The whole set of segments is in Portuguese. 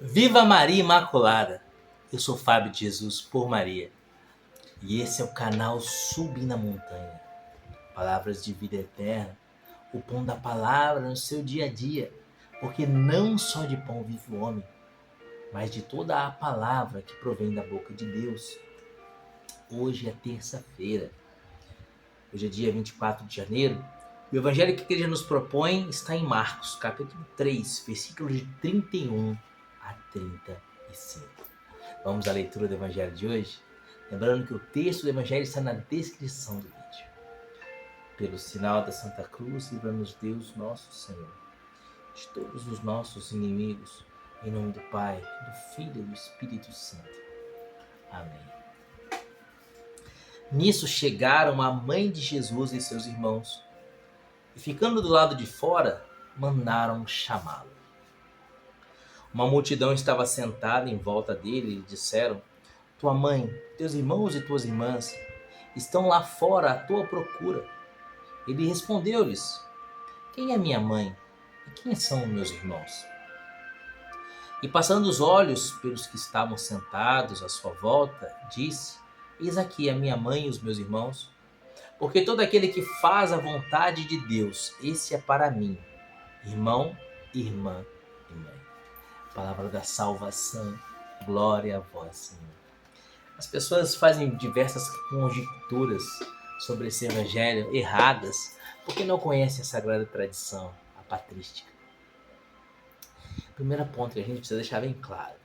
Viva Maria Imaculada! Eu sou Fábio de Jesus por Maria. E esse é o canal Subir na Montanha. Palavras de vida eterna, o pão da palavra no seu dia a dia. Porque não só de pão vive o homem, mas de toda a palavra que provém da boca de Deus. Hoje é terça-feira. Hoje é dia 24 de janeiro. O evangelho que a igreja nos propõe está em Marcos, capítulo 3, versículos de 31 a 35. Vamos à leitura do evangelho de hoje? Lembrando que o texto do evangelho está na descrição do vídeo. Pelo sinal da Santa Cruz, livra-nos Deus, nosso Senhor, de todos os nossos inimigos, em nome do Pai, do Filho e do Espírito Santo. Amém. Nisso chegaram a mãe de Jesus e seus irmãos, e ficando do lado de fora, mandaram chamá-lo. Uma multidão estava sentada em volta dele e lhe disseram: tua mãe, teus irmãos e tuas irmãs estão lá fora à tua procura. Ele respondeu-lhes: quem é minha mãe e quem são meus irmãos? E passando os olhos pelos que estavam sentados à sua volta, disse: eis aqui a minha mãe e os meus irmãos. Porque todo aquele que faz a vontade de Deus, esse é para mim, irmão, irmã e mãe. Palavra da salvação, glória a vós, Senhor. As pessoas fazem diversas conjecturas sobre esse evangelho erradas, porque não conhecem a sagrada tradição, a patrística. Primeiro ponto que a gente precisa deixar bem claro,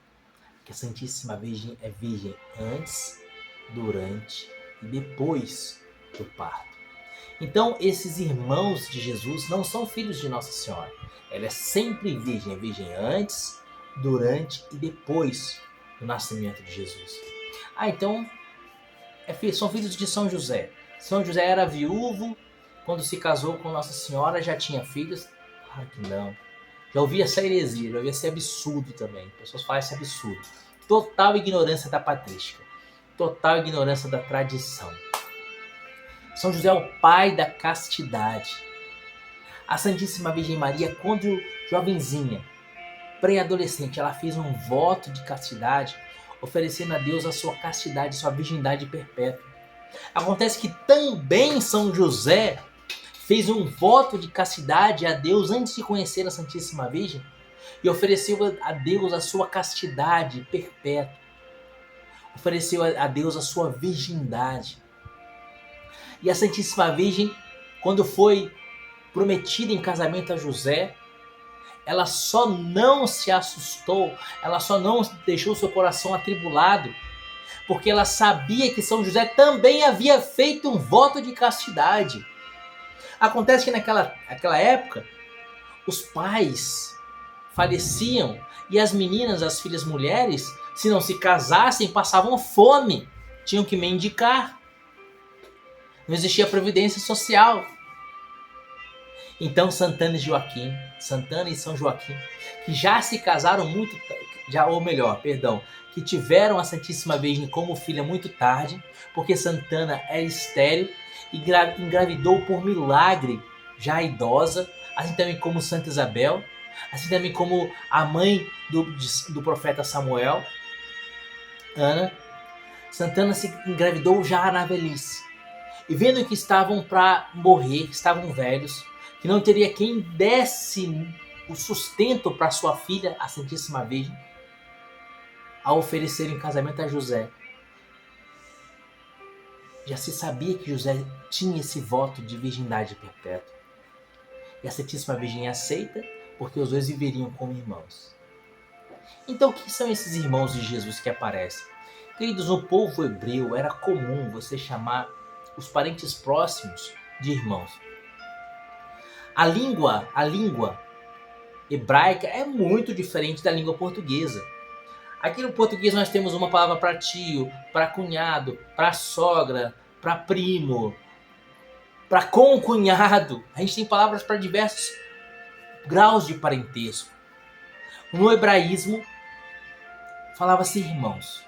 que a Santíssima Virgem é virgem antes, durante e depois do parto. Então, esses irmãos de Jesus não são filhos de Nossa Senhora. Ela é sempre virgem, é virgem antes, durante e depois do nascimento de Jesus. Então, são filhos de São José. São José era viúvo, quando se casou com Nossa Senhora já tinha filhos? Claro que não. Já ouvi essa heresia, já ouvi esse absurdo também. Pessoas falam esse absurdo. Total ignorância da patrística. Total ignorância da tradição. São José é o pai da castidade. A Santíssima Virgem Maria, quando jovenzinha, pré-adolescente, ela fez um voto de castidade, oferecendo a Deus a sua castidade, sua virgindade perpétua. Acontece que também São José fez um voto de castidade a Deus antes de conhecer a Santíssima Virgem e ofereceu a Deus a sua castidade perpétua. Ofereceu a Deus a sua virgindade. E a Santíssima Virgem, quando foi prometida em casamento a José, ela só não se assustou, ela só não deixou seu coração atribulado, porque ela sabia que São José também havia feito um voto de castidade. Acontece que naquela época, os pais faleciam e as meninas, as filhas mulheres, se não se casassem, passavam fome, tinham que mendigar. Não existia previdência social. Então Santana e São Joaquim, que já se casaram que tiveram a Santíssima Virgem como filha muito tarde, porque Santana era estéril e engravidou por milagre já idosa, assim também como Santa Isabel, assim também como a mãe do profeta Samuel, Ana. Santana se engravidou já na velhice. E vendo que estavam para morrer, que estavam velhos, que não teria quem desse o sustento para sua filha, a Santíssima Virgem, a oferecer em casamento a José. Já se sabia que José tinha esse voto de virgindade perpétua. E a Santíssima Virgem aceita, porque os dois viveriam como irmãos. Então, quem são esses irmãos de Jesus que aparecem? Queridos, no povo hebreu era comum você chamar os parentes próximos de irmãos. A língua hebraica é muito diferente da língua portuguesa. Aqui no português nós temos uma palavra para tio, para cunhado, para sogra, para primo, para concunhado. A gente tem palavras para diversos graus de parentesco. No hebraísmo falava-se irmãos.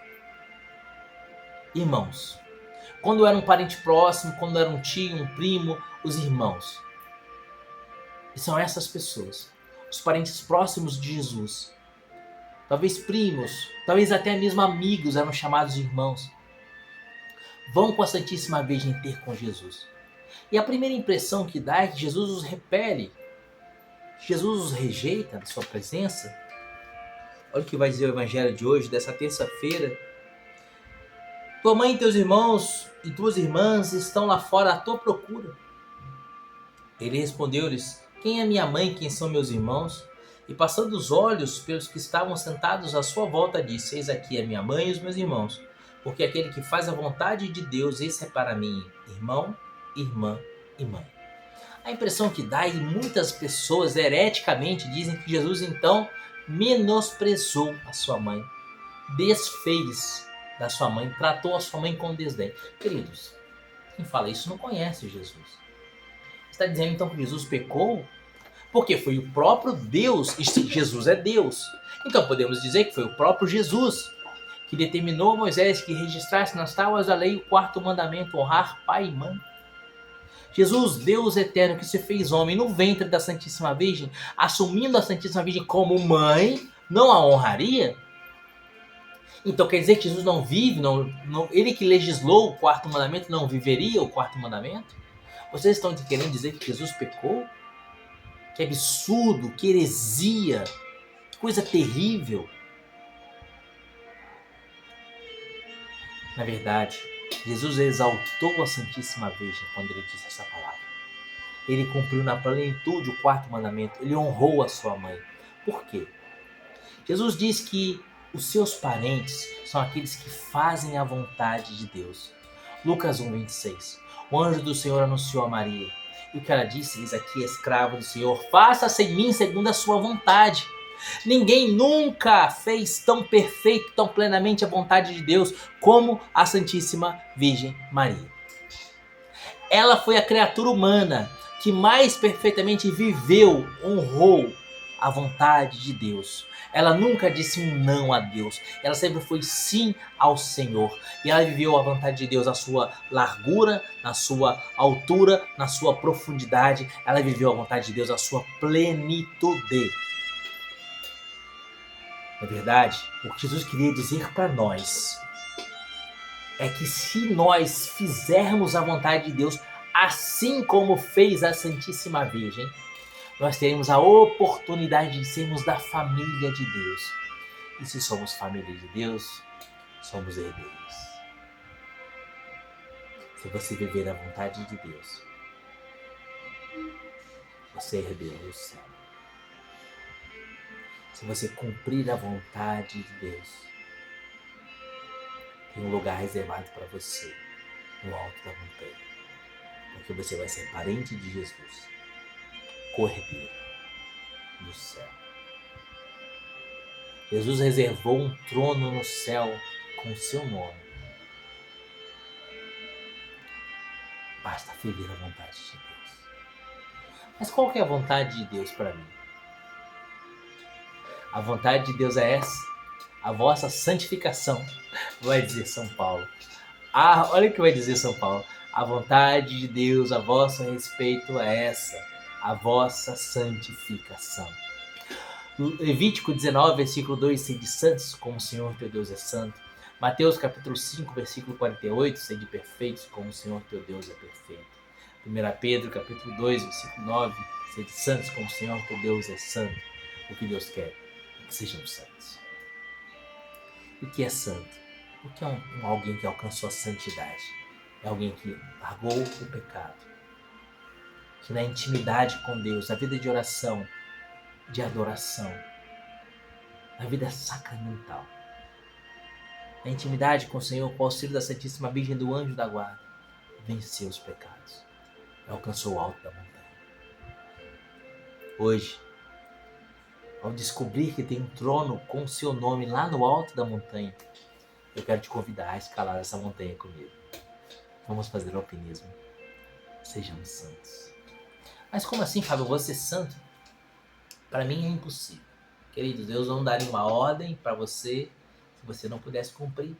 Irmãos. Quando era um parente próximo, quando era um tio, um primo, os irmãos. E são essas pessoas, os parentes próximos de Jesus, talvez primos, talvez até mesmo amigos eram chamados de irmãos. Vão com a Santíssima Virgem ter com Jesus. E a primeira impressão que dá é que Jesus os repele, Jesus os rejeita da sua presença. Olha o que vai dizer o evangelho de hoje, dessa terça-feira. Tua mãe e teus irmãos e tuas irmãs estão lá fora à tua procura. Ele respondeu-lhes: quem é minha mãe, quem são meus irmãos? E passando os olhos pelos que estavam sentados à sua volta, disse: eis aqui a minha mãe e os meus irmãos. Porque aquele que faz a vontade de Deus, esse é para mim irmão, irmã e mãe. A impressão que dá, e muitas pessoas hereticamente dizem que Jesus então menosprezou a sua mãe, desfez da sua mãe, tratou a sua mãe com desdém. Queridos, quem fala isso não conhece Jesus. Está dizendo então que Jesus pecou? Porque foi o próprio Deus, e Jesus é Deus. Então podemos dizer que foi o próprio Jesus que determinou a Moisés que registrasse nas tábuas da lei o quarto mandamento, honrar pai e mãe. Jesus, Deus eterno que se fez homem no ventre da Santíssima Virgem, assumindo a Santíssima Virgem como mãe, não a honraria? Então quer dizer que Jesus não vive, ele que legislou o quarto mandamento não viveria o quarto mandamento? Vocês estão querendo dizer que Jesus pecou? Que absurdo, que heresia, que coisa terrível. Na verdade, Jesus exaltou a Santíssima Virgem quando ele disse essa palavra. Ele cumpriu na plenitude o quarto mandamento, ele honrou a sua mãe. Por quê? Jesus diz que os seus parentes são aqueles que fazem a vontade de Deus. Lucas 1:26. O anjo do Senhor anunciou a Maria. E o que ela disse: eis aqui, escrava do Senhor, faça-se em mim segundo a sua vontade. Ninguém nunca fez tão perfeito, tão plenamente a vontade de Deus como a Santíssima Virgem Maria. Ela foi a criatura humana que mais perfeitamente viveu, honrou a vontade de Deus. Ela nunca disse um não a Deus. Ela sempre foi sim ao Senhor. E ela viveu a vontade de Deus, a sua largura, na sua altura, na sua profundidade. Ela viveu a vontade de Deus, a sua plenitude. Na verdade, o que Jesus queria dizer para nós é que se nós fizermos a vontade de Deus, assim como fez a Santíssima Virgem, nós teremos a oportunidade de sermos da família de Deus. E se somos família de Deus, somos herdeiros. Se você viver a vontade de Deus, você é herdeiro do céu. Se você cumprir a vontade de Deus, tem um lugar reservado para você no alto da montanha. Porque você vai ser parente de Jesus, cordeiro do céu. Jesus reservou um trono no céu com o seu nome. Basta viver a vontade de Deus. Mas qual que é a vontade de Deus para mim? A vontade de Deus é essa, a vossa santificação, vai dizer São Paulo. Olha o que vai dizer São Paulo. A vontade de Deus a vosso respeito é essa, a vossa santificação. Levítico 19, versículo 2, sede santos, como o Senhor teu Deus é santo. Mateus capítulo 5, versículo 48, sede perfeitos, como o Senhor teu Deus é perfeito. 1 Pedro capítulo 2, versículo 9, sede santos, como o Senhor teu Deus é santo. O que Deus quer é que sejam santos. E o que é santo? O que é alguém que alcançou a santidade? É alguém que largou o pecado, que na intimidade com Deus, na vida de oração, de adoração, na vida sacramental, na intimidade com o Senhor, com o auxílio da Santíssima Virgem do Anjo da Guarda, venceu os pecados e alcançou o alto da montanha. Hoje, ao descobrir que tem um trono com o seu nome lá no alto da montanha, eu quero te convidar a escalar essa montanha comigo. Vamos fazer alpinismo. Sejamos santos. Mas como assim, Fábio? Eu vou ser santo? Para mim é impossível. Querido, Deus não daria uma ordem para você se você não pudesse cumprir.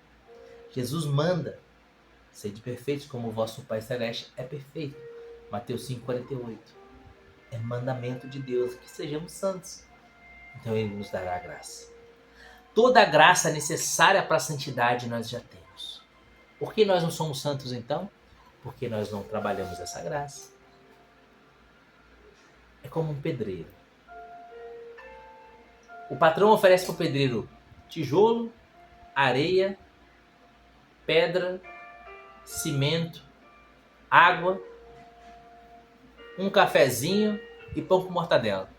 Jesus manda: sede perfeitos como o vosso Pai Celeste é perfeito. Mateus 5,48. É mandamento de Deus que sejamos santos. Então Ele nos dará a graça. toda a graça necessária para a santidade nós já temos. Por que nós não somos santos então? Porque nós não trabalhamos essa graça. É como um pedreiro. O patrão oferece para o pedreiro tijolo, areia, pedra, cimento, água, um cafezinho e pão com mortadela.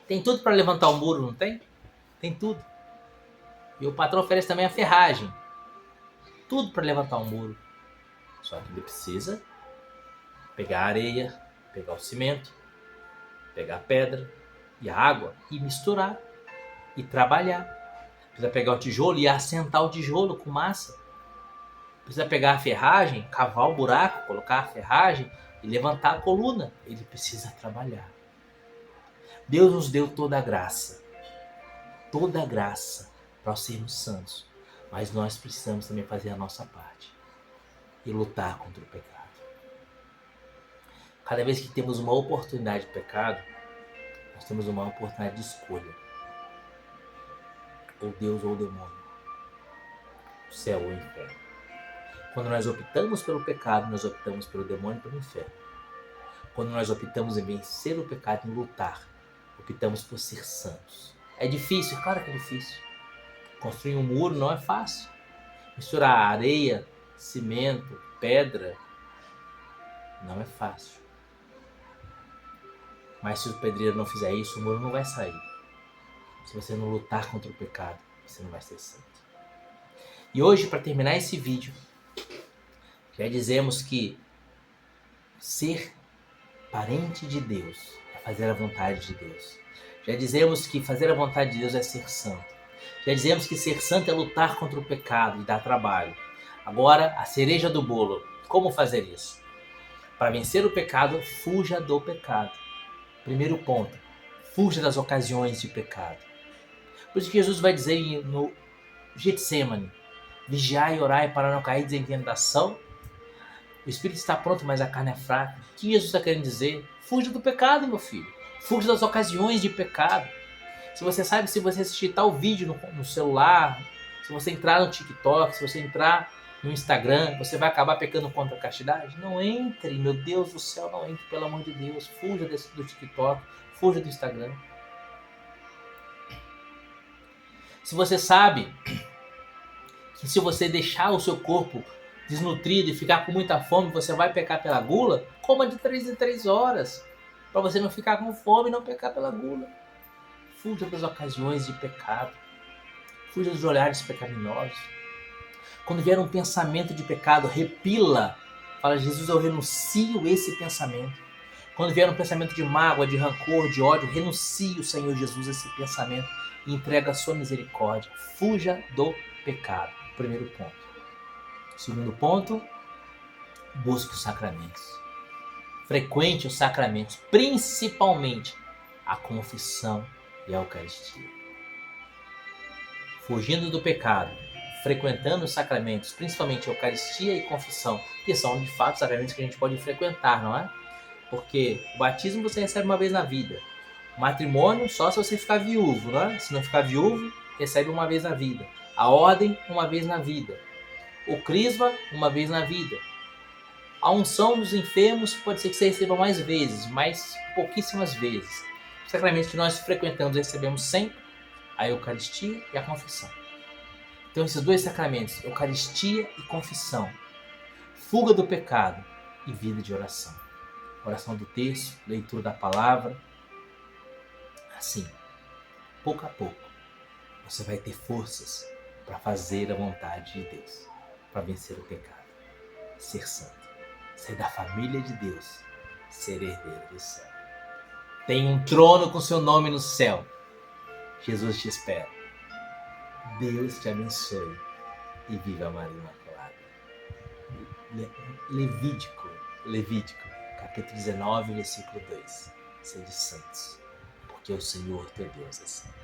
Tem tudo para levantar o muro, não tem? Tem tudo. E o patrão oferece também a ferragem. Tudo para levantar o muro. Só que ele precisa pegar a areia, pegar o cimento, pegar a pedra e a água e misturar e trabalhar. Precisa pegar o tijolo e assentar o tijolo com massa. Precisa pegar a ferragem, cavar o buraco, colocar a ferragem e levantar a coluna. Ele precisa trabalhar. Deus nos deu toda a graça para sermos santos. Mas nós precisamos também fazer a nossa parte e lutar contra o pecado. Cada vez que temos uma oportunidade de pecado, nós temos uma oportunidade de escolha. Ou Deus ou o demônio. O céu ou o inferno. Quando nós optamos pelo pecado, nós optamos pelo demônio e pelo inferno. Quando nós optamos em vencer o pecado, em lutar, optamos por ser santos. É difícil? Claro que é difícil. Construir um muro não é fácil. Misturar areia, cimento, pedra, não é fácil. Mas se o pedreiro não fizer isso, o muro não vai sair. Se você não lutar contra o pecado, você não vai ser santo. E hoje, para terminar esse vídeo, já dizemos que ser parente de Deus é fazer a vontade de Deus. Já dizemos que fazer a vontade de Deus é ser santo. Já dizemos que ser santo é lutar contra o pecado e dar trabalho. Agora, a cereja do bolo. Como fazer isso? Para vencer o pecado, fuja do pecado. Primeiro ponto, fuja das ocasiões de pecado. Por isso que Jesus vai dizer no Getsemane, vigiai e orai para não cair em tentação. O espírito está pronto, mas a carne é fraca. O que Jesus está querendo dizer? Fuja do pecado, meu filho. Fuja das ocasiões de pecado. Se você assistir tal vídeo no celular, se você entrar no TikTok, se você entrar no Instagram, você vai acabar pecando contra a castidade? Não entre, meu Deus do céu, não entre, pelo amor de Deus. Fuja do TikTok, fuja do Instagram. Se você sabe que se você deixar o seu corpo desnutrido e ficar com muita fome, você vai pecar pela gula, coma de 3 em 3 horas, para você não ficar com fome e não pecar pela gula. Fuja das ocasiões de pecado. Fuja dos olhares pecaminosos. Quando vier um pensamento de pecado, repila. Fala, Jesus, eu renuncio esse pensamento. Quando vier um pensamento de mágoa, de rancor, de ódio, renuncie o Senhor Jesus a esse pensamento e entrega a sua misericórdia. Fuja do pecado. Primeiro ponto. Segundo ponto, busque os sacramentos. Frequente os sacramentos, principalmente a confissão e a Eucaristia. Fugindo do pecado, frequentando os sacramentos, principalmente a Eucaristia e confissão, que são de fato sacramentos que a gente pode frequentar, não é? Porque o batismo você recebe uma vez na vida. O matrimônio só se você ficar viúvo, não é? Se não ficar viúvo, recebe uma vez na vida. A ordem, uma vez na vida. O crisma, uma vez na vida. A unção dos enfermos pode ser que você receba mais vezes, mas pouquíssimas vezes. Os sacramentos que nós frequentamos e recebemos sempre, a Eucaristia e a confissão. Então esses dois sacramentos, Eucaristia e confissão, fuga do pecado e vida de oração. Oração do texto, leitura da palavra. Assim, pouco a pouco, você vai ter forças para fazer a vontade de Deus, para vencer o pecado, ser santo, ser da família de Deus, ser herdeiro do céu. Tem um trono com seu nome no céu. Jesus te espera. Deus te abençoe e viva Maria Imaculada. Levítico, capítulo 19, versículo 2. Sede santos, porque o Senhor teu Deus é santo.